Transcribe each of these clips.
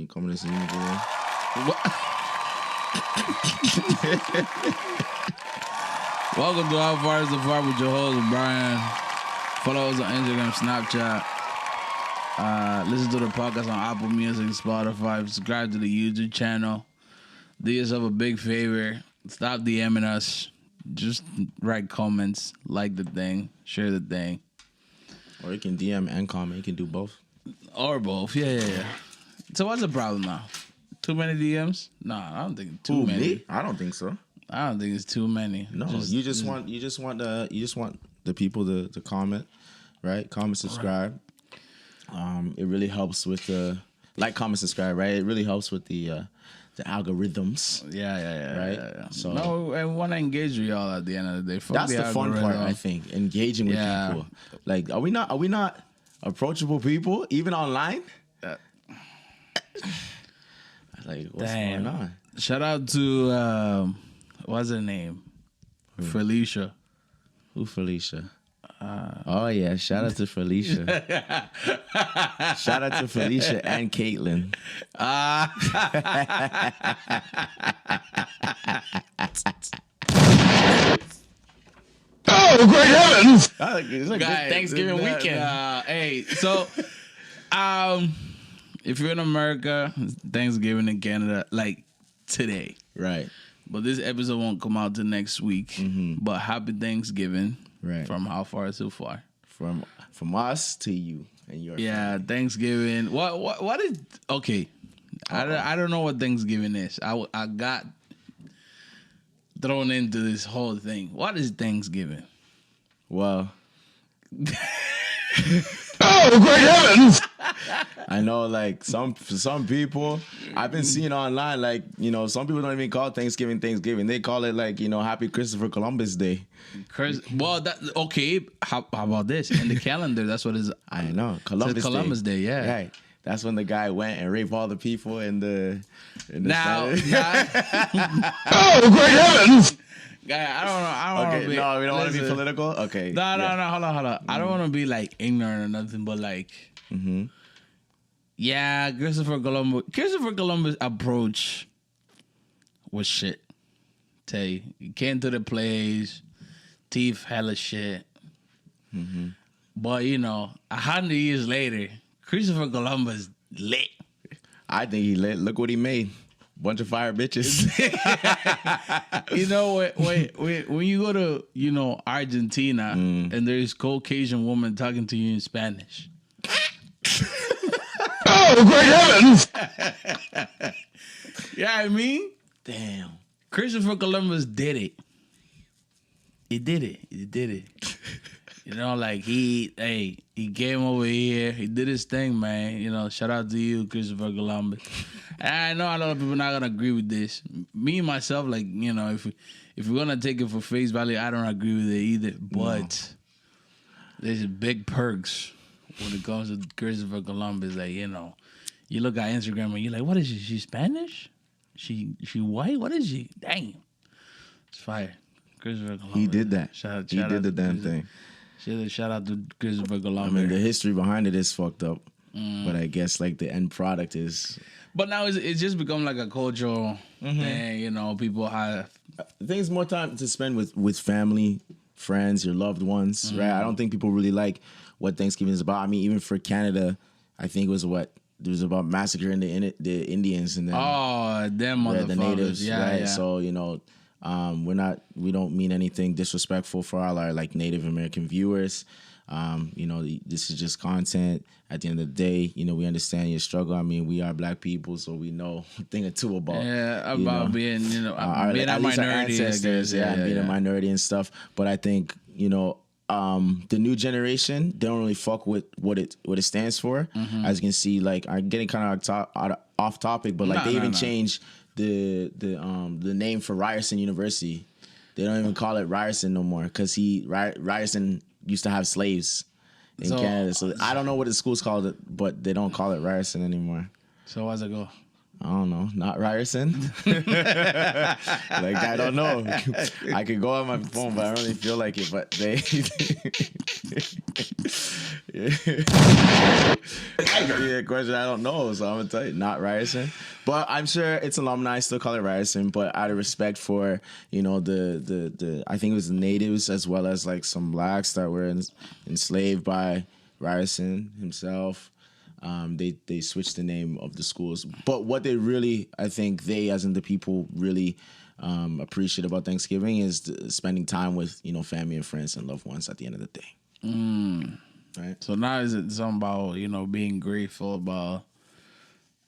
coming to see me today. Welcome to How Far Is the Far with your host, Brian. Follow us on Instagram, Snapchat. Listen to the podcast on Apple Music, Spotify. Subscribe to the YouTube channel. Do yourself a big favor. Stop DMing us. Just write comments, like the thing, share the thing. Or you can DM and comment. You can do both. Or both. Yeah. So what's the problem now? Too many DMs? Nah, I don't think too many. Me? I don't think so. I don't think it's too many. No, you just want the people to comment, right? Comment, subscribe. It really helps with the comment, subscribe, right? It really helps with the algorithms. Yeah. Right? Yeah. So no, I want to engage with y'all at the end of the day. That's the fun part, I think. Engaging with people. Like, are we not approachable people even online? Like, what's going on? Shout out to what's her name? Felicia. Who Felicia? Oh yeah, shout out to Felicia. Shout out to Felicia and Caitlin. Oh, great heavens! It's like good Thanksgiving weekend. Hey, so if you're in America, it's Thanksgiving in Canada, like today. Right. But this episode won't come out till next week. Mm-hmm. But happy Thanksgiving. Right. From How Far So Far. From us to you and your family. Thanksgiving. What is okay? I don't know what Thanksgiving is. I got thrown into this whole thing. What is Thanksgiving? Well, oh, great heavens! I know, like, some people, I've been seeing online, like, some people don't even call Thanksgiving. They call it, like, Happy Christopher Columbus Day. Well, okay. How about this? In the calendar, that's what it is. I know. Columbus Day, yeah. Right. That's when the guy went and raped all the people in the now, oh, great heavens! Guy, I don't okay, no, we don't want to be political? Okay. No, hold on. I don't want to be, like, ignorant or nothing, but, like, yeah, Christopher Columbus' approach was shit. Tell you, he came to the place, thief hella shit. Mm-hmm. But 100 years later, Christopher Columbus lit. I think he lit. Look what he made. Bunch of fire bitches. When you go to Argentina and there's Caucasian woman talking to you in Spanish. Oh, great heavens! Yeah, I mean, damn. Christopher Columbus did it. He did it. Like he came over here. He did his thing, man. Shout out to you, Christopher Columbus. And I know a lot of people are not gonna agree with this. Me myself, like, if we're gonna take it for face value, I don't agree with it either. But there's big perks when it comes to Christopher Columbus. Like, you look at Instagram and you're like, what is she? She Spanish? She white? What is she? Dang. It's fire. Christopher Columbus. He did that. He did the damn thing. Shout out to Christopher Columbus. I mean, the history behind it is fucked up. But I guess, like, the end product is... But now it's just become like a cultural thing, people have... I think it's more time to spend with family, friends, your loved ones, right? I don't think people really like what Thanksgiving is about. I mean, even for Canada, I think it was about massacring the Indians and then... Oh, them motherfuckers. The natives, right? Yeah. So, we don't mean anything disrespectful for all our, like, Native American viewers. This is just content. At the end of the day, we understand your struggle. I mean, we are black people, so we know a thing or two about being, being a being minority, a minority and stuff. But I think the new generation, they don't really fuck with what it stands for. As you can see, like, I'm getting kind of off topic, but like they even changed the name for Ryerson University. They don't even call it Ryerson no more because Ryerson used to have slaves in Canada. So I don't know what the school's called it, but they don't call it Ryerson anymore. So how's it go? I don't know, not Ryerson. Like, I don't know. I could go on my phone, but I don't really feel like it. But they, yeah, question I don't know, so I'm gonna tell you, not Ryerson. But I'm sure it's alumni still call it Ryerson. But out of respect for the I think it was the natives as well as like some blacks that were enslaved by Ryerson himself. They switched the name of the schools, but what they really, I think they, as in the people, really appreciate about Thanksgiving is spending time with family and friends and loved ones at the end of the day. Right. So now is it something about being grateful about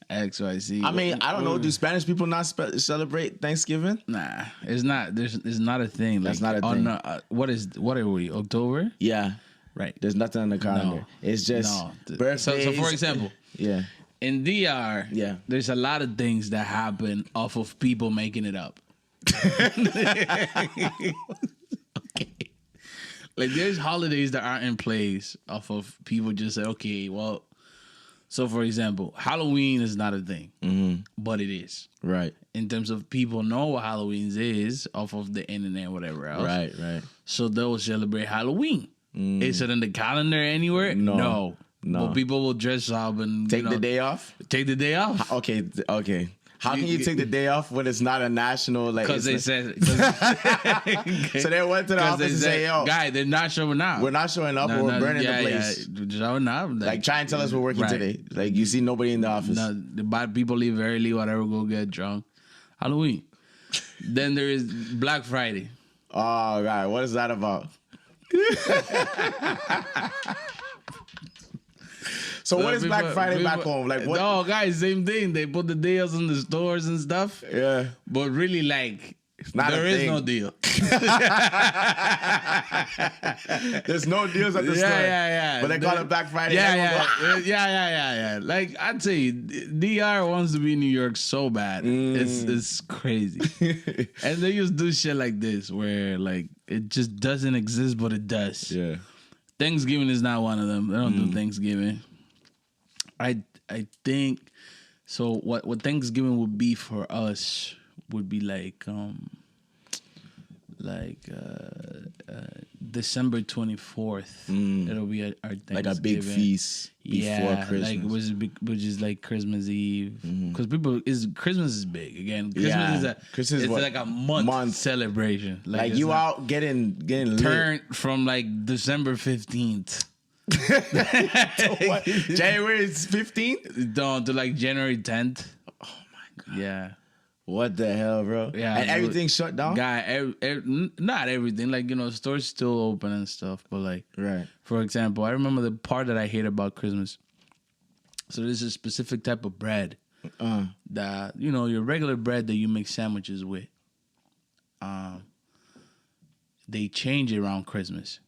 XYZ? I mean, I don't know. Do Spanish people not celebrate Thanksgiving? Nah, it's not. It's not a thing. That's not a thing. What are we? October? Yeah. Right. There's nothing on the calendar. No. It's just birthdays. So for example, yeah, in DR, yeah, there's a lot of things that happen off of people making it up. Okay. Like there's holidays that aren't in place off of people just say, okay, well, so for example, Halloween is not a thing, but it is. Right. In terms of people know what Halloween is off of the internet and whatever else. Right, right. So they'll celebrate Halloween. Is it in the calendar anywhere? No. But people will dress up and take the day off. Take the day off. Okay. How can you take the day off when it's not a national like? Because they said. So they went to the office and say, "Yo, guy, they're not showing up. We're not showing up. Or we're burning the place. Yeah, showing up. Like try and tell us we're working today. Like you see nobody in the office. No, the bad people leave early. Whatever, go get drunk. Halloween. Then there is Black Friday. Oh God, what is that about? So what is Black Friday back home? Like what? No, guys, same thing. They put the deals in the stores and stuff. Yeah. But really, like, there is no deal. There's no deals at the store. Yeah. But they call it Black Friday. Yeah. Like, I'd say DR wants to be New York so bad. It's crazy. And they just do shit like this where, like, it just doesn't exist, but it does. Yeah. Thanksgiving is not one of them. They don't do Thanksgiving. I think so. What Thanksgiving would be for us would be like December 24th. It'll be our Thanksgiving. Like a big feast before Christmas. Which is like Christmas Eve. Because Christmas is big again. Christmas is like a month celebration. Like you out getting turned from like December 15th. What? January 15th? Down to like January 10th. Oh my God. Yeah. What the hell, bro? Yeah. And everything's shut down? Guy, not everything. Like, stores still open and stuff. But like, right. For example, I remember the part that I hate about Christmas. So there's a specific type of bread that, your regular bread that you make sandwiches with. They change it around Christmas.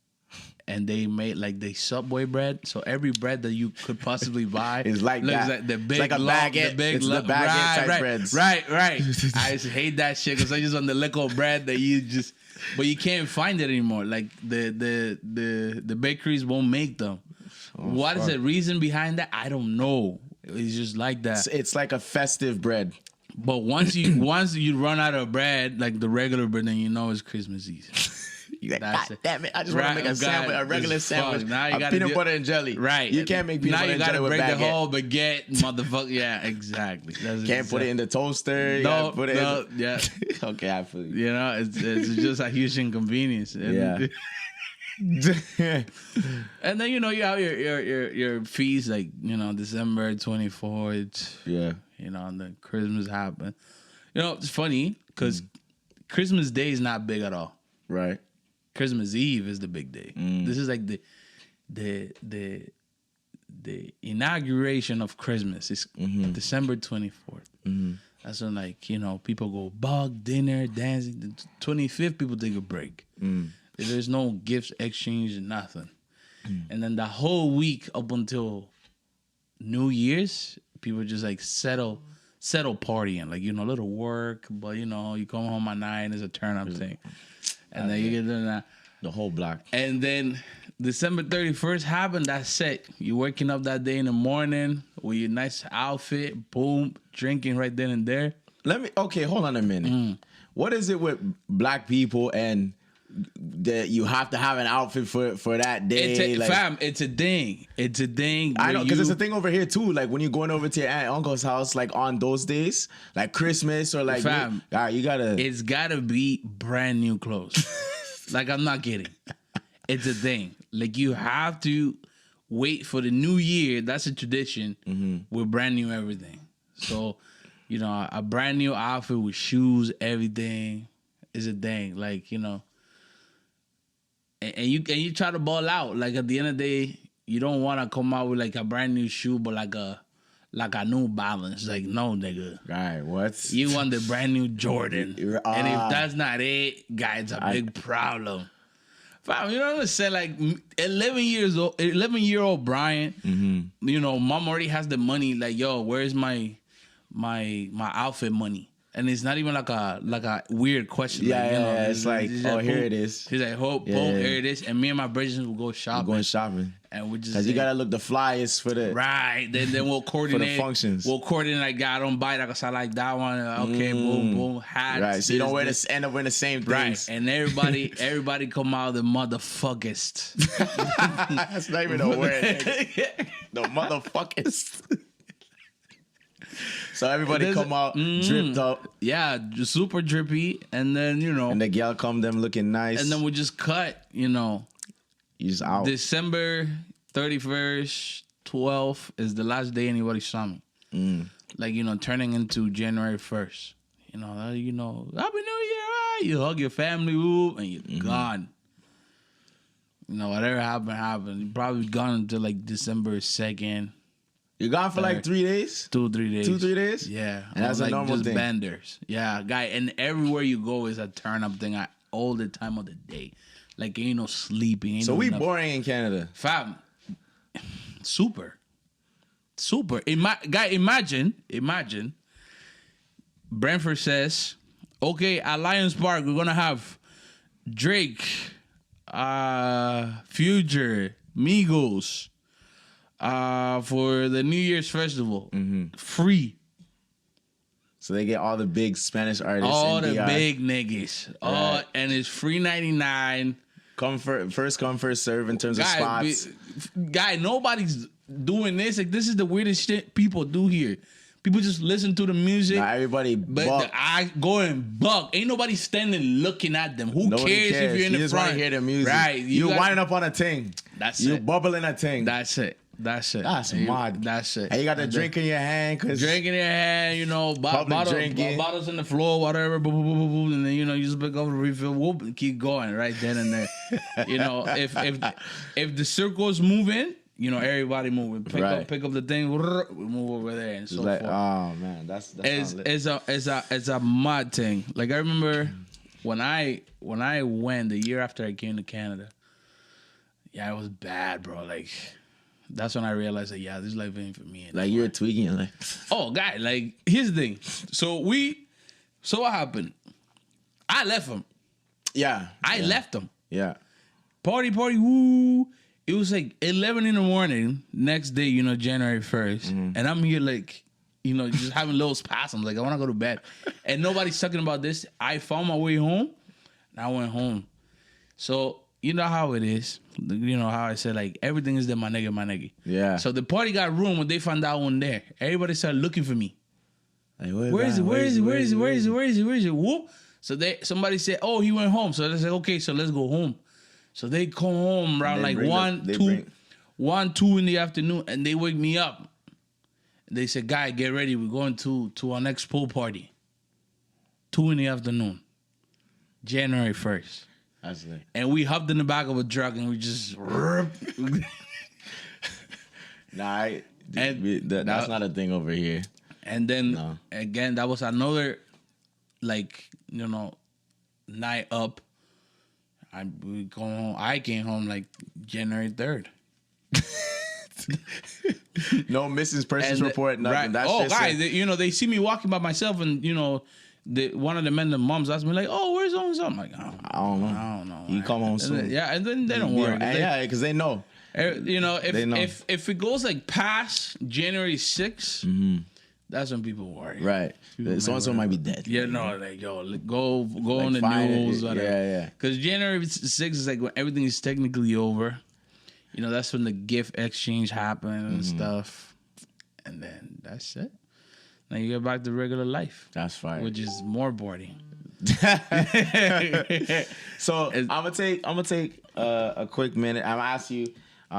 And they made like the Subway bread, so every bread that you could possibly buy is like that. Like the big, it's like a baguette. It's the baguette type breads. Right. I just hate that shit because I just want the little bread that but you can't find it anymore. Like the bakeries won't make them. What is the reason behind that? I don't know. It's just like that. It's like a festive bread. But once you run out of bread, like the regular bread, then it's Christmas Eve. You're like, God damn it! I just want to make a sandwich, a regular sandwich, peanut butter and jelly. Right, you can't make peanut butter and jelly with baguette. Now you gotta break the whole baguette, motherfucker. Yeah, exactly. Can't put it in the toaster. Yeah. Okay, I feel you. It's just a huge inconvenience. Yeah. And then you have your feast like December 24th. Yeah. And then Christmas happened. It's funny because Christmas Day is not big at all. Right. Christmas Eve is the big day. This is like the inauguration of Christmas. It's December 24th. That's when people go bug, dinner, dancing. The 25th people take a break. There's no gifts exchange, nothing. And then the whole week up until New Year's, people just like settle partying. Like, little work, but you come home at 9, it's a turn up thing. And then you get that. The whole block. And then December 31st happened. That's it. You waking up that day in the morning with your nice outfit, boom, drinking right then and there. Okay, hold on a minute. What is it with black people and that you have to have an outfit for that day? Fam, it's a thing. It's a thing. I know, because it's a thing over here too. Like when you're going over to your aunt and uncle's house, like on those days, like Christmas or like, fam, you gotta. It's gotta be brand new clothes. Like, I'm not kidding. It's a thing. Like, you have to wait for the new year. That's a tradition with brand new everything. So, you know, a brand new outfit with shoes, everything is a thing. Like, you know. And you try to ball out. Like, at the end of the day, you don't want to come out with like a brand new shoe, but like a New Balance. Like, no, nigga. Right, what? You want the brand new Jordan. And if that's not it, guys, it's a big problem. Fam, you know what I'm saying? Like, 11-year-old Brian, you know, mom already has the money. Like, yo, where's my outfit money? And it's not even like a weird question. Yeah, like, you know, it's like, oh, here it is. He's like, boom, here it is. And me and my brothers will go shopping. We're going shopping. And we just, because you gotta look the flyest for the right. Then we'll coordinate for the functions. We'll coordinate. Like, I don't buy that because I like that one. Okay, boom, hats. Right, so you don't end up wearing the same things. Right, and everybody come out the motherfuckers. That's not even a word. The motherfuckers. So everybody come out dripped up. Yeah, just super drippy, and then you know, and the gal come them looking nice, and then we just cut. You know. He's out. December 31st, 12th is the last day anybody saw me. Like, you know, turning into January 1st. You know, Happy New Year. Right? You hug your family, and you're gone. You know, whatever happened. You're probably gone until like December 2nd. You're gone for like 3 days? 2-3 days. 2-3 days? Yeah. And that's like a normal just thing. Benders. Yeah, guy. And everywhere you go is a turn up thing all the time of the day. Like, ain't no sleeping. Ain't so no we nothing. boring in Canada. Fam, super. Imagine. Brentford says, okay, at Lions Park, we're gonna have Drake, Future, Migos, for the New Year's festival, free. So they get all the big Spanish artists. All the NBI. big niggas. Right. And it's free 99. First come, first serve in terms of spots. Nobody's doing this. Like, this is the weirdest shit people do here. People just listen to the music. Now everybody But I go and buck. Ain't nobody standing looking at them. Nobody cares if you're in you the just front? want to hear the music. Right. You winding up on a ting. You bubbling a ting. That's it. That's mad. That's it. And you got the drink in your hand. Drink in your hand, you know, bottles on the floor, whatever, boom, boom, boom, boom, boom, and then, you know, you just pick up the refill, whoop, and keep going right then and there. You know, if the circle's moving, you know, everybody moving. Pick up the thing, we move over there, and so like, forth. oh man, that's it's a mad thing. Like, I remember when I went the year after I came to Canada. Yeah, it was bad, bro. Like, that's when I realized that, yeah, this life ain't for me anymore. Like, you're tweaking. Like, oh, guy, like, here's the thing. So what happened? I left him. Yeah. I left him. Yeah. Party, woo. It was like 11 in the morning, next day, you know, January 1st. And I'm here, like, you know, just having little spasms. Like, I want to go to bed. And nobody's talking about this. I found my way home, and I went home. So, you know how it is. You know how I said, like, everything is there, my nigga. Yeah. So the party got ruined when they found out one there. Everybody started looking for me. Like, Where is it? Whoop. So somebody said, oh, he went home. So they said, okay, so let's go home. So they come home around like 1, 2 in the afternoon, and they wake me up. They said, guy, get ready. We're going to our next pool party. 2 in the afternoon. January 1st. And we hopped in the back of a truck and we just... that's not a thing over here. And then, again, that was another, like, you know, night up. I came home, like, January 3rd. No missing persons report, nothing. Right. That's guys, you know, they see me walking by myself and, you know, one of the men, the moms asked me like, "Oh, where's so and so?" I'm like, I don't know. I don't know. You man. come home And soon. then, yeah, and then they don't worry. Yeah, because they know. You know, They know. if it goes like past January 6th, that's when people worry. Right. So and so might be dead. Yeah, no, like yo, go Like, on the find it. news. Whatever. Yeah. Because January 6th is like when everything is technically over. You know, that's when the gift exchange happens and stuff, and then that's it. Now you get back to regular life, That's fine. which is more boring. So I'm gonna take a quick minute. I'm gonna ask you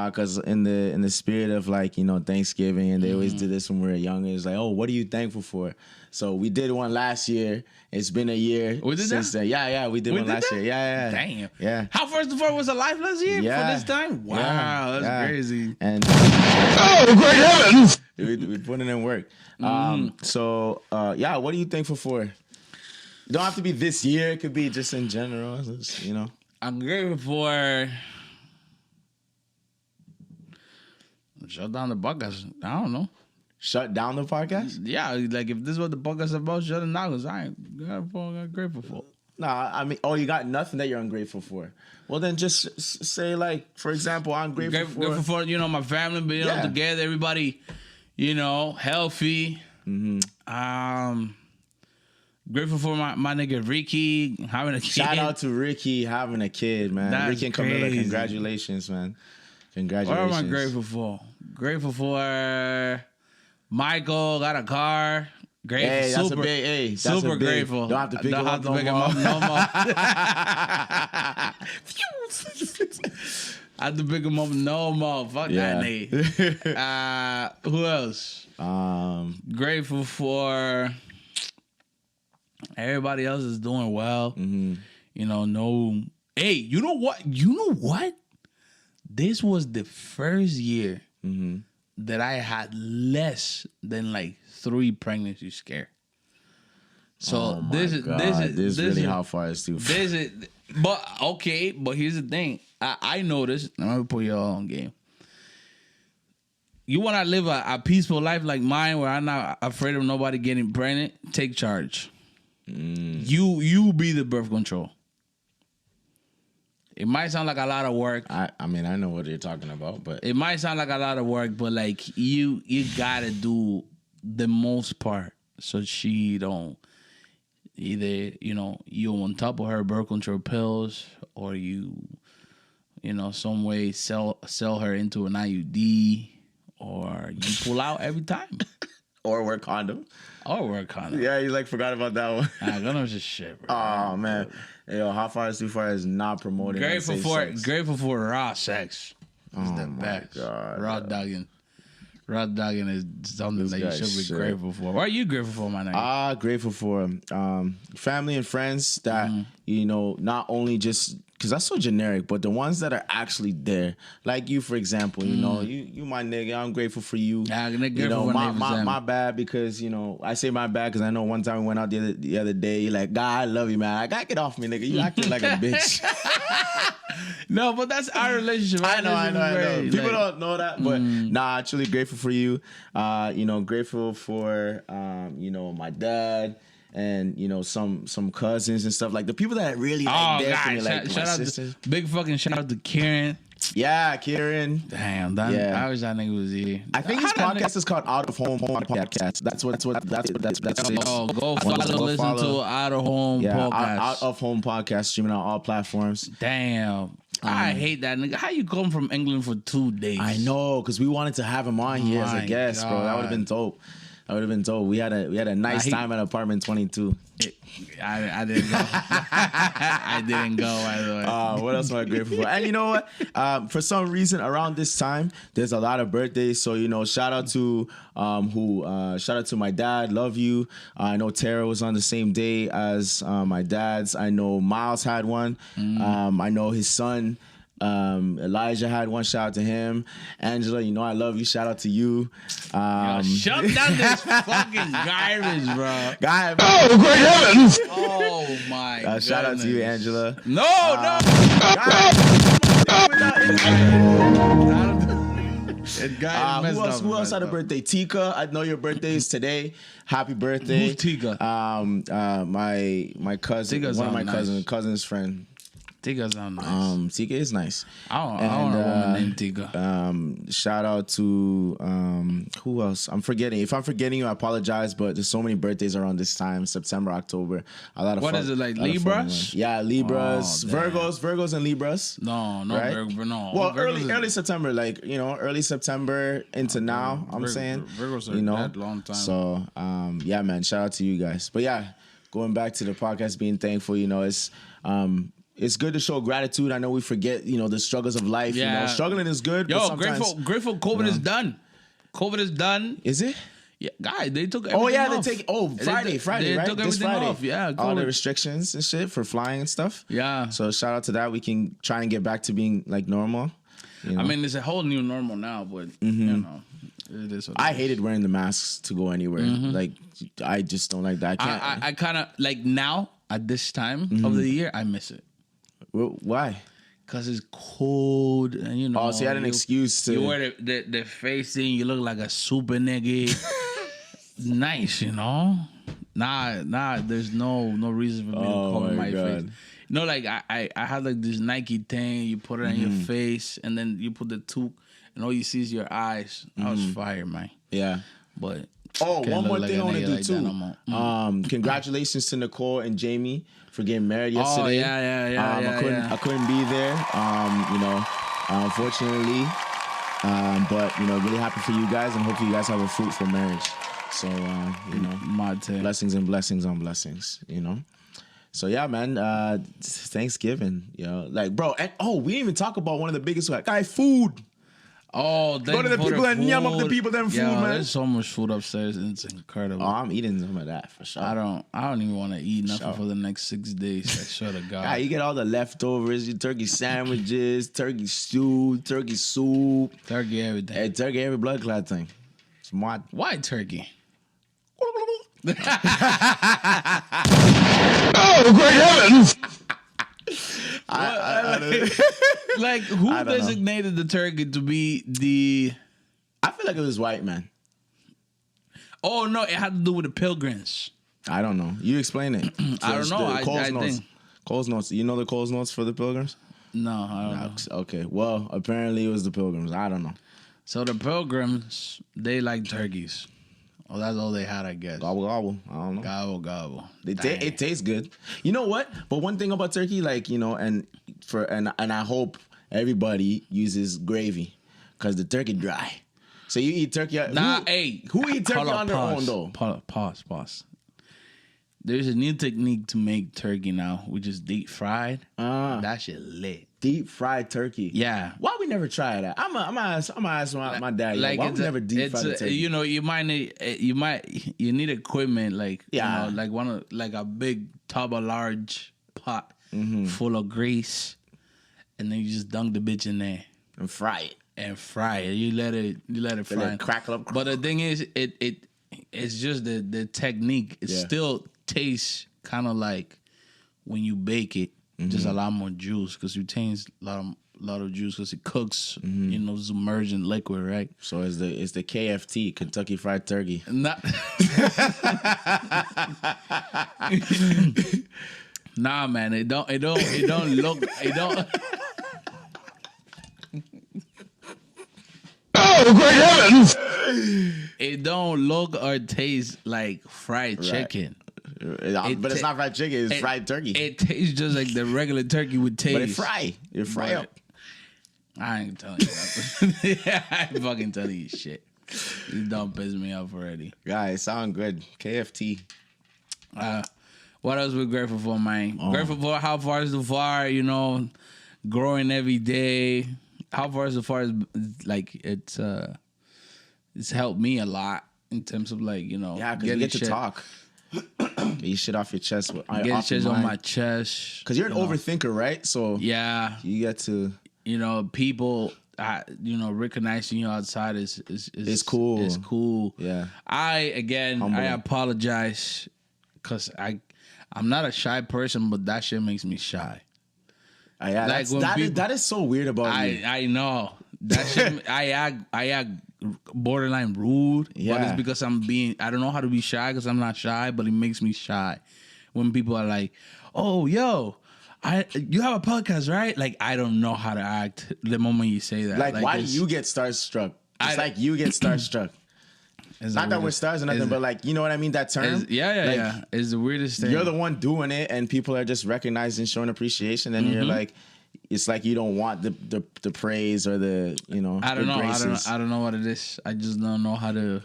because in the spirit of like, you know, Thanksgiving, and they always do this when we were younger. It's like, oh, what are you thankful for? So we did one last year. It's been a year We did since that? then. Yeah, we did one last year. Yeah. Damn. Yeah. How First to Fourth was alive last year Yeah. for this time? Wow, Yeah, that's yeah. crazy. And Oh, great heavens! we put it in work. So yeah, what are you thankful for? It don't have to be this year. It could be just in general. It's, you know. I'm grateful for shut down the podcast. I don't know. Shut down the podcast? Yeah, like if this is what the podcast is about, shut it down. Cause I ain't grateful for. Nah, I mean, oh, you got nothing that you're ungrateful for. Well, then just say like, for example, I'm grateful for. Grateful for, you know, my family being Yeah. together, everybody, you know, healthy. Grateful for my nigga Ricky having a kid. Shout out to Ricky having a kid, man. That's Ricky and Camilla, crazy. congratulations, man. What Congratulations. am I grateful for? Grateful for Michael got a car. Grateful, Hey, that's super, a big. Hey, that's super a big, grateful. Don't have to pick Don't him have up to no pick him more. up no more. I have to pick him up no more. Fuck that nigga. Who else? Grateful for everybody else is doing well. You know, no. Hey, you know what? You know what? This was the first year that I had less than like 3 pregnancy scare. So Oh my this is God, this really is how far it's too. this is, but okay. But here's the thing. I noticed. I'm gonna put y'all on game. You want to live a peaceful life like mine, where I'm not afraid of nobody getting pregnant. Take charge. You be the birth control. It might sound like a lot of work. I mean, I know what you're talking about, but It might sound like a lot of work, but like you gotta do the most part so she don't either, you know, you on top of her birth control pills, or you know, some way sell her into an IUD, or you pull out every time. or wear condom. Or work on it. Yeah, you like forgot about that one. Condoms just shit, bro. Oh man, yo, how far is too far is not promoting. Grateful unsafe for sex. grateful for raw sex. It's the my best. God, Raw dogging. Raw dogging is something that you guy's should be shit. grateful for. What are you grateful for, my nigga? Grateful for family and friends that you know, not only just because that's so generic, but the ones that are actually there, like you, for example. You know, you my nigga. I'm grateful for you. Yeah, I'm You grateful know, for my, niggas, my, Sam. my bad because, you know, I say my bad because I know one time we went out the other day. You're like, God, I love you, man. I gotta get off me, nigga. You acting like a bitch. No, but that's our relationship. I know. People Like, don't know that, but nah, truly grateful for you. You know, grateful for you know, my dad and you know, some cousins and stuff, like the people that really like Oh there for me, God! like Shout my out sisters. to big fucking shout out to Kieran. Yeah, Kieran. Damn, that, Yeah. I wish that nigga was here. I think his How that podcast is called Out of Home Podcast. That's it. Oh, go Go listen follow. to Out of Home Yeah, podcast. out of Home Podcast, streaming on all platforms. Damn, I hate that nigga. How you come from England for 2 days? I know, because we wanted to have him on here as My a guest, bro. That would have been dope. We had a nice time at apartment 22. I didn't go. I didn't go. By the way. What else am I grateful for? And you know what? For some reason, around this time, there's a lot of birthdays. So you know, shout out to shout out to my dad. Love you. I know Tara was on the same day as my dad's. I know Miles had one. I know his son. Elijah had one. Shout out to him. Angela, you know I love you. Shout out to you. Shut down this fucking garbage, bro. Guy, Oh, great heavens! Oh my! shout out to you, goodness. Angela. No, no. That guy messed up. Who else had a birthday? Tika, I know your birthday is today. Happy birthday. Who's Tika? My cousin, Tika's one of my nice. cousin's friend. Tika's not nice. Tika is nice. I don't know a woman named Tika. Shout out to who else? I'm forgetting. If I'm forgetting you, I apologize. But there's so many birthdays around this time, September, October. A lot of What fun, is it, like a lot of fun Libras? ones. Yeah, Libras, Oh, damn. Virgos and Libras. No, Right? no. Well, Virgos early September, like early September into now. I'm saying, Virgos are that long time. So, yeah, man. Shout out to you guys. But yeah, going back to the podcast, being thankful. It's good to show gratitude. I know we forget, the struggles of life. Yeah. Struggling is good. Yo, but sometimes, grateful. COVID is done. COVID is done. Is it? Yeah, guys, they took everything Oh yeah, off. they take. Oh, Friday, They right? took This everything Friday. off. Yeah, all the COVID. restrictions and shit for flying and stuff. Yeah. So shout out to that. We can try and get back to being like normal. I mean, it's a whole new normal now, but it is. What it I is. hated wearing the masks to go anywhere. Like, I just don't like that. I can't. I kind of like now at this time of the year, I miss it Why? because it's cold and Oh, so you had an excuse to. You wear the face thing, you look like a super nigga. Nice, Nah, there's no reason for me to cover my my God. face. Like I had like this Nike thing, you put it on your face, and then you put the tube, and all you see is your eyes. I was fire, man. Yeah. But Oh, can't one look more like thing a I want to nigga do like too. that no more. Congratulations to Nicole and Jamie for getting married yesterday. yeah. I couldn't be there. Unfortunately. But really happy for you guys, and hopefully you guys have a fruitful marriage. So My take. blessings and blessings on blessings. So yeah, man. Thanksgiving. Like, bro. And, we didn't even talk about one of the biggest food. Oh, Go to the people and yum up the people them food, man. There's so much food upstairs, and it's incredible. Oh, I'm eating some of that for sure. I don't even want to eat nothing Sure. for the next 6 days. I swear to God. Yeah, you get all the leftovers, your turkey sandwiches, turkey stew, turkey soup, Turkey, everything. and turkey every blood clot thing. Smart. Why turkey? Oh, great heavens! Like, who I don't know. designated the turkey to be the? I feel like it was white, man. Oh no, it had to do with the pilgrims. I don't know. You explain it. I don't know. Cole's I notes. think- Cole's notes. You know the Cole's notes for the pilgrims? No, I don't know. Okay. Well, apparently it was the pilgrims. I don't know. So the pilgrims, they like turkeys. Well, that's all they had, I guess. Gobble gobble. I don't know. Gobble. It tastes good. You know what? But one thing about turkey, like, and I hope everybody uses gravy because the turkey dry. So you eat turkey. Who eat turkey on their own though? Pause. There's a new technique to make turkey now, which is deep fried. That shit lit. Deep fried turkey. Yeah. Why we never try that? I'm gonna ask my dad. Like, why we never deep fried the turkey? You need equipment like Yeah. like a big tub, a large pot full of grease, and then you just dunk the bitch in there And fry it. and fry it. You let it fry. Let it crackle up. But the thing is, it's just the technique. It still tastes kind of like when you bake it, just a lot more juice because you taste a lot of juice because it cooks, submerged in liquid, right? So it's the KFT, Kentucky Fried Turkey. Not. Nah, man, it don't look. Oh, great heavens! It don't look or taste like fried chicken. But it's not fried chicken. It's fried turkey. It tastes just like the regular turkey would taste. But it fry. You fry But up. I ain't telling you nothing. I ain't fucking telling you shit. You don't piss me off already. Guys, sound good. KFT. What else we grateful for, man? Grateful for how far is the far, growing every day. How far is the far is like it's helped me a lot in terms of like, Yeah, because you get to talk. Get your shit off your chest. Get shit on my chest. Because you're an overthinker, right? So Yeah. you get to. People recognizing you outside is cool. It's cool. Yeah. I Humbling. apologize because I'm not a shy person, but that shit makes me shy. Yeah, Like when people- that is so weird about you. I know that shit, I act borderline rude. But Yeah. it's because I don't know how to be shy because I'm not shy, but it makes me shy when people are like, "Oh, yo, you have a podcast, right?" Like, I don't know how to act the moment you say that. Like why do it's- you get starstruck? It's like you get starstruck. it's Not the that we're weirdest- stars or nothing, it's- but like, you know what I mean? That term. it's- yeah, Like, yeah. It's the weirdest thing. You're the one doing it, and people are just recognizing, showing appreciation, and you're like, it's like you don't want the praise or the I don't the know. graces. I don't know what it is. I just don't know how to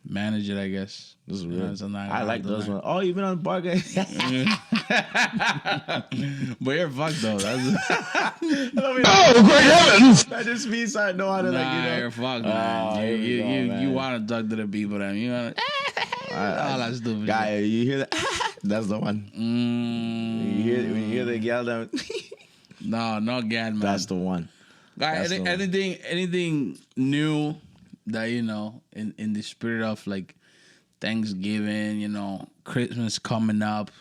manage it, I guess. This is You know, weird. something I like those that. ones. Oh, you've been on the bar game. But you're fucked though. That's Oh, great heavens! That just means I know how to nah, you're fucked, man. here we go, You man. want to talk to the people, then you want to all that stupid Guy, you hear that? That's the one. shit. Mm, When you hear the yell down, no, not again, man. that's the one. Guy, that's the one. anything new that in the spirit of like Thanksgiving, Christmas coming up.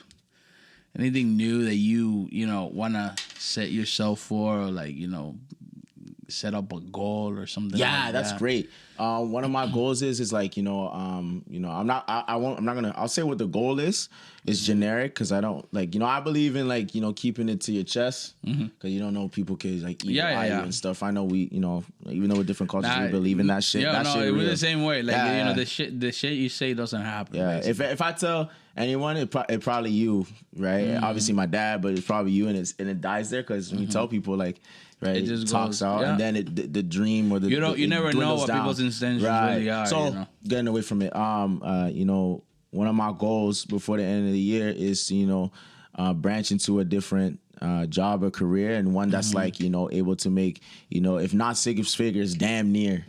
Anything new that you want to set yourself for, or like set up a goal or something? Yeah, like that's that? great. One of my goals is like I'm not gonna. I'll say what the goal is. It's generic because I don't like I believe in like keeping it to your chest because you don't know people can like evil eye you and stuff. I know we even though we're different cultures we believe in that shit. Yeah, that no, shit it was real. the same way. Like Yeah. the shit you say doesn't happen. Yeah, basically. if I tell anyone, it probably you, right? Obviously my dad, but it's probably you, and it dies there because when you tell people like, right, it just talks goes, out, yeah. and then the dream or the You never know dwindles what down. people's intentions really are. So getting away from it, one of my goals before the end of the year is to branch into a different job or career, and one that's like able to make if not six figures, damn near,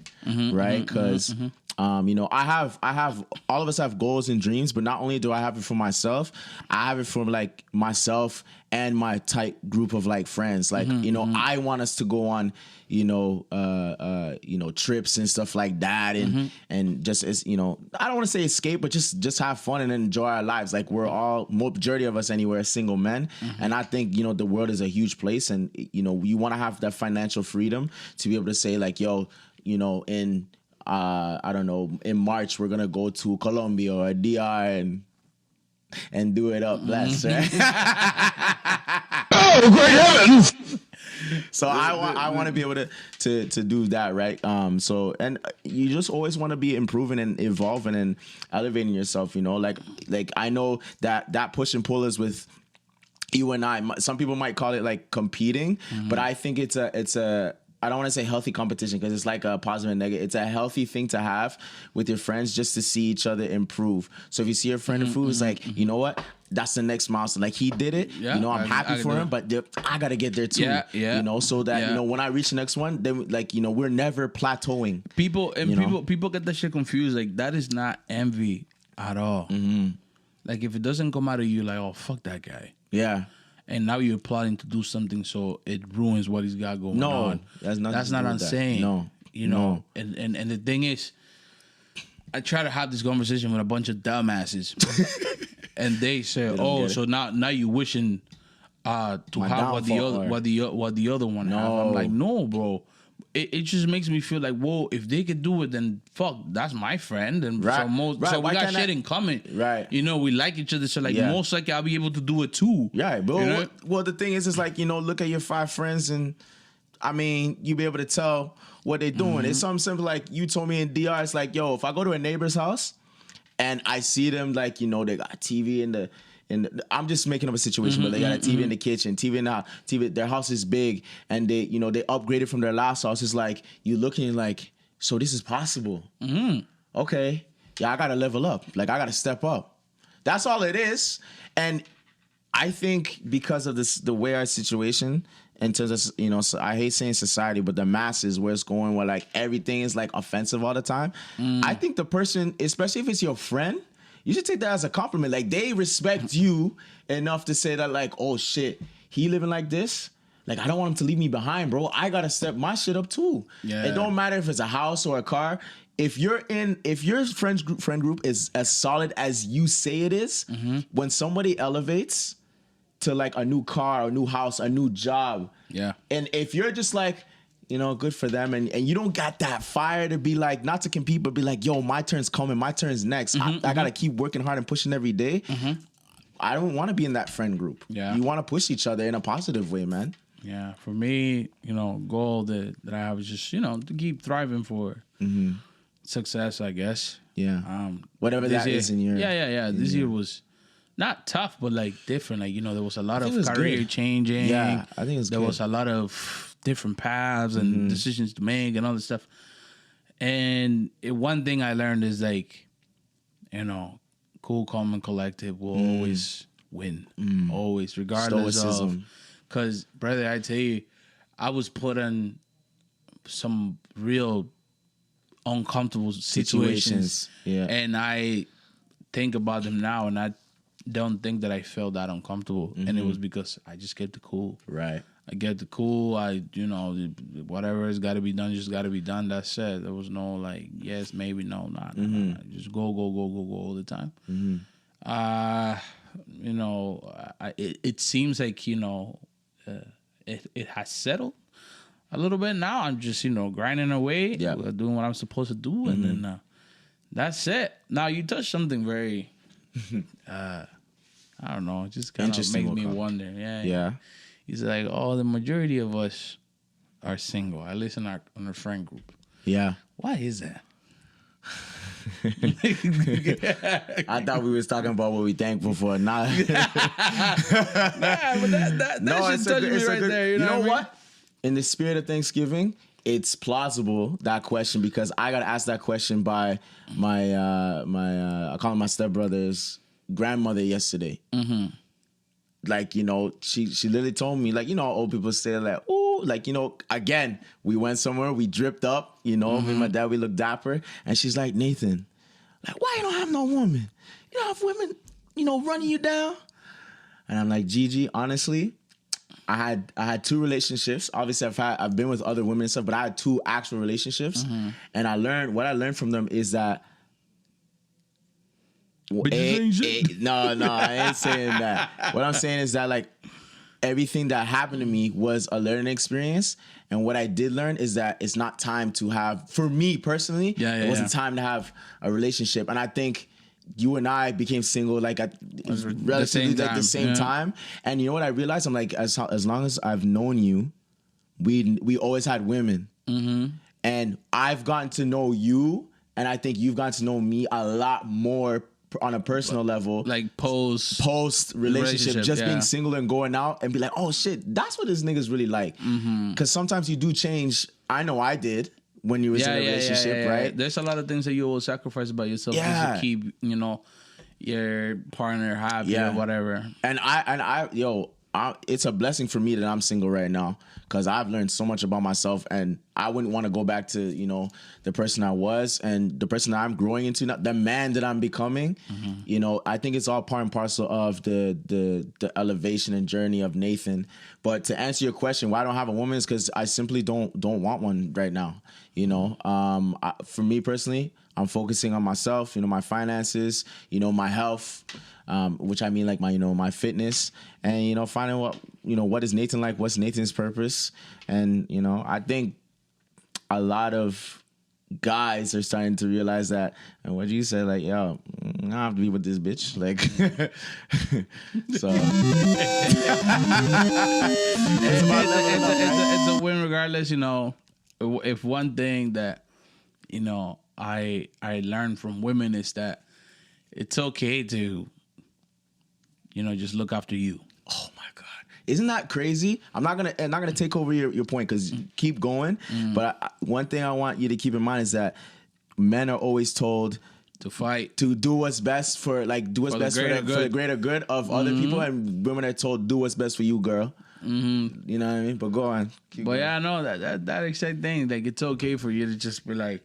right? Because I have all of us have goals and dreams, but not only do I have it for myself, I have it for like myself and my tight group of like friends. Like I want us to go on trips and stuff like that, and just as I don't want to say escape, but just have fun and enjoy our lives. Like we're all majority of us anyway are single men, and I think the world is a huge place, and you want to have that financial freedom to be able to say like, yo, in I don't know, in March we're gonna go to Colombia or DR and do it up blessed, right? Oh, great heavens! So I want to be able to do that, right? So and you just always want to be improving and evolving and elevating yourself, like I know that push and pull is with you and I. Some people might call it like competing, but I think it's a I don't want to say healthy competition because it's like a positive and negative. It's a healthy thing to have with your friends just to see each other improve. So if you see your friend improve, it's like, you know what? That's the next milestone. Like he did it. Yeah, I'm happy for him, but I gotta get there too. Yeah. So that when I reach the next one, then like we're never plateauing. People get that shit confused. Like that is not envy at all. Like if it doesn't come out of you, like, oh fuck that guy. Yeah. And now you're plotting to do something so it ruins what he's got going on. That's not what I'm saying. No. And the thing is, I try to have this conversation with a bunch of dumbasses, and they say, "Oh, get so now you wishing to My have what downfall, the other one have." I'm like, no, bro. It just makes me feel like, whoa, if they could do it, then fuck, that's my friend. And Right. so we Why got can't shit I- in common. Right. We like each other. So like Yeah. most likely I'll be able to do it too. Yeah, but You know? well, the thing is like, look at your 5 friends and I mean, you be able to tell what they're doing. It's something simple like you told me in DR, it's like, yo, if I go to a neighbor's house and I see them like, they got a TV in the I'm just making up a situation, but they got a TV in the kitchen, TV in the house, TV, their house is big, and they upgraded from their last house. It's like you looking like, so this is possible. Okay, yeah, I gotta level up. Like I gotta step up. That's all it is. And I think because of the way our situation in terms of so I hate saying society, but the masses where it's going, where like everything is like offensive all the time. I think the person, especially if it's your friend, you should take that as a compliment. Like they respect you enough to say that like, oh shit, he living like this. Like I don't want him to leave me behind, bro. I gotta step my shit up too. Yeah. It don't matter if it's a house or a car. If your friend group is as solid as you say it is, when somebody elevates to like a new car, a new house, a new job, Yeah. and if you're just like, you know, good for them. And you don't got that fire to be like, not to compete, but be like, yo, my turn's coming, my turn's next. I got to keep working hard and pushing every day. I don't want to be in that friend group. Yeah. You want to push each other in a positive way, man. Yeah, for me, you know, goal that I have is just, you know, to keep thriving for success, I guess. Yeah. Whatever that is in your... Yeah. This year was not tough, but like different. Like, you know, there was a lot I of think it was career good. changing. Yeah, I think it was There good. was a lot of different paths and decisions to make and all this stuff. And one thing I learned is like, you know, cool, calm, and collective will always win. Always, regardless Stoicism. of... Because, brother, I tell you, I was put in some real uncomfortable situations. Yeah. And I think about them now, and I don't think that I felt that uncomfortable. And it was because I just kept the cool. Right. I get the cool. You know, whatever has got to be done, just got to be done. That's it. There was no like, yes, maybe, no, nah. Just go all the time. You know, it seems like, you know, it has settled a little bit now. I'm just, you know, grinding away, doing what I'm supposed to do, and then that's it. Now you touched something very, I don't know, it just kind of makes Interesting, me Wakanda. wonder. Yeah. He's like, oh, the majority of us are single, at least in our friend group. Yeah. Why is that? I thought we was talking about what we thankful for. Nah. But that it's should touch me right there. You know what? In the spirit of Thanksgiving, it's plausible, that question, because I got asked that question by my I call him my stepbrother's grandmother yesterday. Like, you know, she literally told me, like, you know, old people say, like, ooh, like, you know, again, we went somewhere, we dripped up, you know, me and my dad, we looked dapper. And she's like, Nathan, like, why you don't have no woman? You don't have women, you know, running you down? And I'm like, Gigi, honestly, I had 2 relationships. Obviously, I've been with other women and stuff, but I had 2 actual relationships. And what I learned from them is that no, I ain't saying that. What I'm saying is that, like, everything that happened to me was a learning experience. And what I did learn is that it's not time to have, for me personally, it wasn't time to have a relationship. And I think you and I became single like at relatively like the same time. And you know what I realized? I'm like, as long as I've known you, we always had women. And I've gotten to know you, and I think you've gotten to know me a lot more on a personal level, like post relationship, just being single and going out and be like, oh shit, that's what this nigga's really like. Because sometimes you do change. I know I did when you was in a relationship, right? There's a lot of things that you will sacrifice about yourself just to keep, you know, your partner happy or whatever. And it's a blessing for me that I'm single right now, because I've learned so much about myself, and I wouldn't want to go back to, you know, the person I was and the person that I'm growing into, the man that I'm becoming. You know, I think it's all part and parcel of the elevation and journey of Nathan. But to answer your question, why I don't have a woman is because I simply don't want one right now. You know, for me personally, I'm focusing on myself, you know, my finances, you know, my health, which I mean like my, you know, my fitness, and, you know, finding what is Nathan like, what's Nathan's purpose. And, you know, I think a lot of guys are starting to realize that, and what you said, like, yo, I don't have to be with this bitch. Like, so it's a win regardless, you know. If one thing that, you know, I learned from women is that it's okay to, you know, just look after you. Oh my God. Isn't that crazy? I'm not gonna take over your point, because keep going. But one thing I want you to keep in mind is that men are always told to fight, to do what's best for the greater good of other people, and women are told do what's best for you, girl. You know what I mean? But go on. Keep going. Yeah, I know that exact thing. Like, it's okay for you to just be like,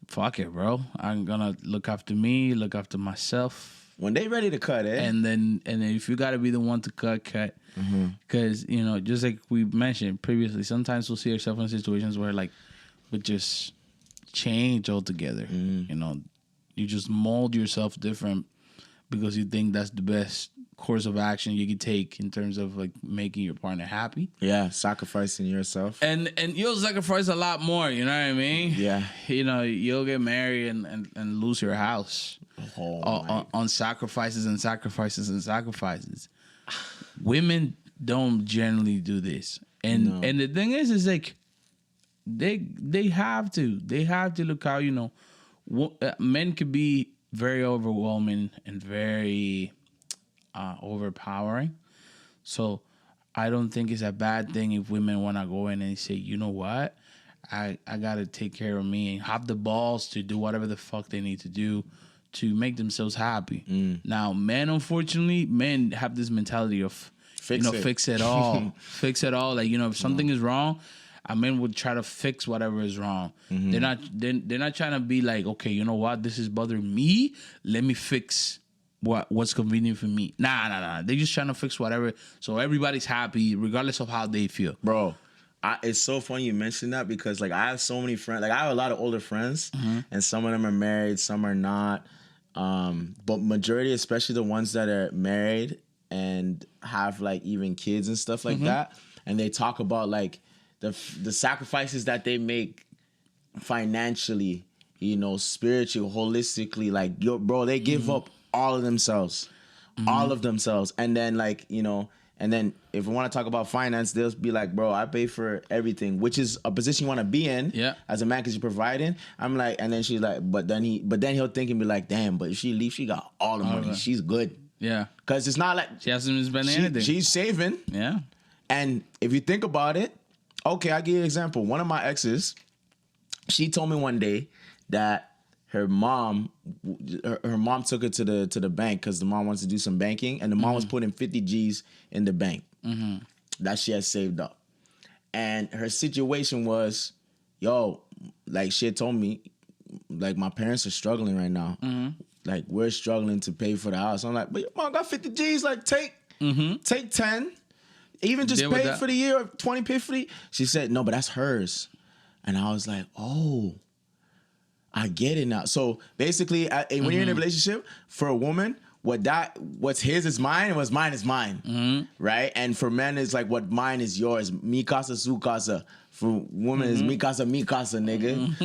fuck it, bro. I'm gonna look after me, look after myself. When they ready to cut, and then if you gotta be the one to cut. Because, you know, just like we mentioned previously, sometimes we'll see ourselves in situations where, like, we just change altogether. You know, you just mold yourself different because you think that's the best course of action you could take in terms of like making your partner happy. Yeah, sacrificing yourself. And you'll sacrifice a lot more, you know what I mean? Yeah. You know, you'll get married and lose your house on sacrifices and sacrifices and sacrifices. Women don't generally do this. And the thing is like they have to look out, you know. Men could be very overwhelming and very overpowering. So I don't think it's a bad thing if women want to go in and say, you know what, I got to take care of me and have the balls to do whatever the fuck they need to do to make themselves happy. Now, men, unfortunately, men have this mentality of, fix it all. Fix it all. Like, you know, if something is wrong, a man would try to fix whatever is wrong. They're not trying to be like, okay, you know what, this is bothering me. Let me fix what's convenient for me. Nah. They're just trying to fix whatever so everybody's happy, regardless of how they feel. Bro, it's so funny you mentioned that because like I have so many friends. Like I have a lot of older friends, and some of them are married, some are not. But majority, especially the ones that are married and have like even kids and stuff like that, and they talk about like the sacrifices that they make financially, you know, spiritually, holistically. Like, yo, bro, they give up all of themselves, and then like, you know, and then if we want to talk about finance, they'll be like, bro, I pay for everything, which is a position you want to be in as a man because you're providing. I'm like, and then she's like, but then he'll think and be like, damn, but if she leaves, she got all the money, she's good. Yeah, because it's not like she hasn't spent anything. She's saving. Yeah, and if you think about it, okay, I'll give you an example. One of my exes, she told me one day that her mom took her to the bank because the mom wants to do some banking, and the mom was putting 50 G's in the bank that she had saved up. And her situation was, yo, like she had told me, like my parents are struggling right now. Like we're struggling to pay for the house. I'm like, but your mom got 50 G's, like take 10. Even just pay for the year, 20 pay for the. She said, no, but that's hers. And I was like, oh, I get it now. So basically, when you're in a relationship, for a woman, what's his is mine, and what's mine is mine, right? And for men, it's like what mine is yours. Mi casa, su casa. For women, it's mi casa, nigga.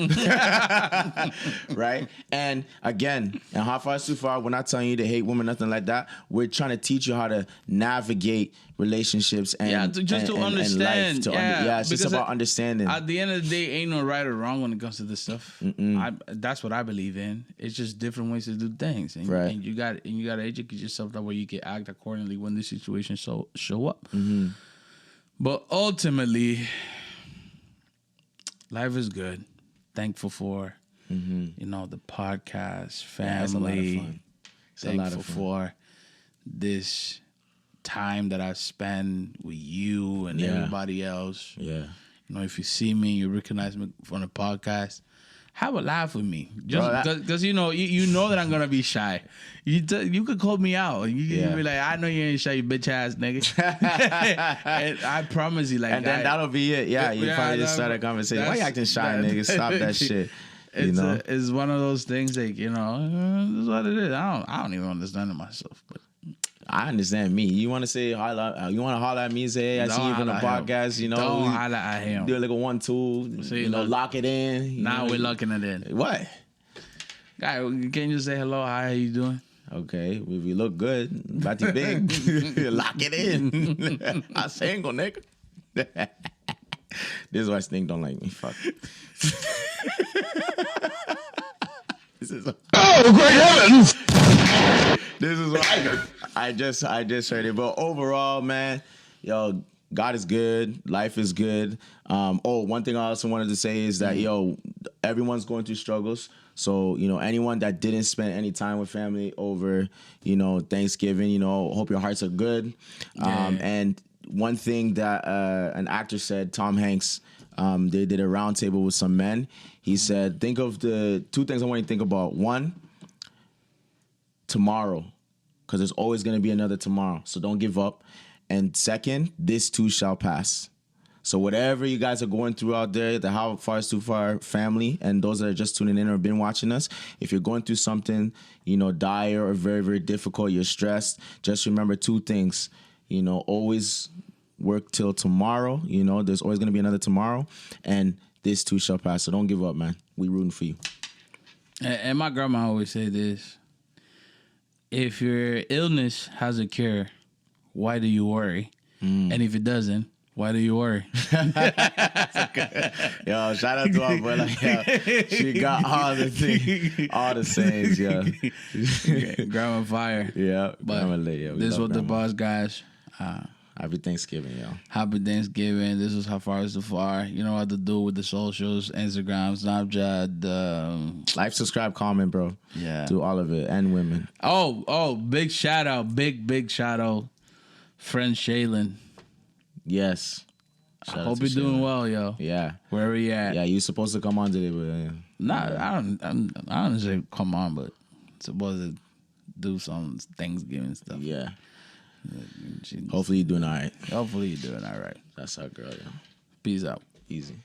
Right? And again, and how far is too far? We're not telling you to hate women, nothing like that. We're trying to teach you how to navigate relationships and to understand. It's just about understanding. At the end of the day, ain't no right or wrong when it comes to this stuff. That's what I believe in. It's just different ways to do things, and, right. and you got to educate yourself that way you can act accordingly when the situation show up. But ultimately, life is good. Thankful for you know, the podcast, family. It's a lot of fun. Thankful for this time that I spend with you and everybody else. Yeah. You know, if you see me, you recognize me from the podcast, have a laugh with me. Just because you know that I'm gonna be shy. You could call me out. You can be like, I know you ain't shy, you bitch ass nigga. And I promise you, like, and then that'll be it. Yeah, you probably just start a conversation. Why you acting shy, nigga? Stop that shit. It's one of those things, like, you know, this is what it is. I don't even understand it myself, but I understand me. You want to say you want to holler at me and say, hey, I see you from the podcast, you know. Don't holler at him. Do like a 1-2, so, you know, lock it in. Now we're locking it in. What? Guy, can you just say hello? Hi, how you doing? Okay, if you look good, batty big, lock it in. I single, nigga. This is why Stink don't like me. Fuck. This is Oh, great heavens! This is why I just heard it. But overall, man, yo, God is good. Life is good. One thing I also wanted to say is that, yo, everyone's going through struggles. So, you know, anyone that didn't spend any time with family over, you know, Thanksgiving, you know, hope your hearts are good. And one thing that an actor said, Tom Hanks, they did a roundtable with some men. He said, think of the two things I want you to think about. One, tomorrow, because there's always going to be another tomorrow. So don't give up. And second, this too shall pass. So whatever you guys are going through out there, the How Far Is Too Far family, and those that are just tuning in or been watching us, if you're going through something, dire or very, very difficult, you're stressed, just remember 2 things. Always work till tomorrow. There's always going to be another tomorrow, and this too shall pass. So don't give up, man. We rooting for you. And my grandma always say this: if your illness has a cure, why do you worry? And if it doesn't, why do you worry? Yo, shout out to our boy. She got all the things, all the sayings, yo. Grandma fire. Yeah, But Grandma lit, yeah. this was the boss, guys. Happy Thanksgiving, yo. Happy Thanksgiving. This is How Far Is Too Far. You know what to do with the socials, Instagram, Snapchat. Like, subscribe, comment, bro. Yeah. Do all of it, and women. Oh, big shout out. Big shout out. Friend Shaylin. Yes. I hope you're doing well, yo. Yeah. Wherever you at. Yeah, you supposed to come on today, but Nah, I don't say come on, but supposed to do some Thanksgiving stuff. yeah. Hopefully you're doing all right. Hopefully you're doing all right. That's our girl, yeah. Peace out. Easy.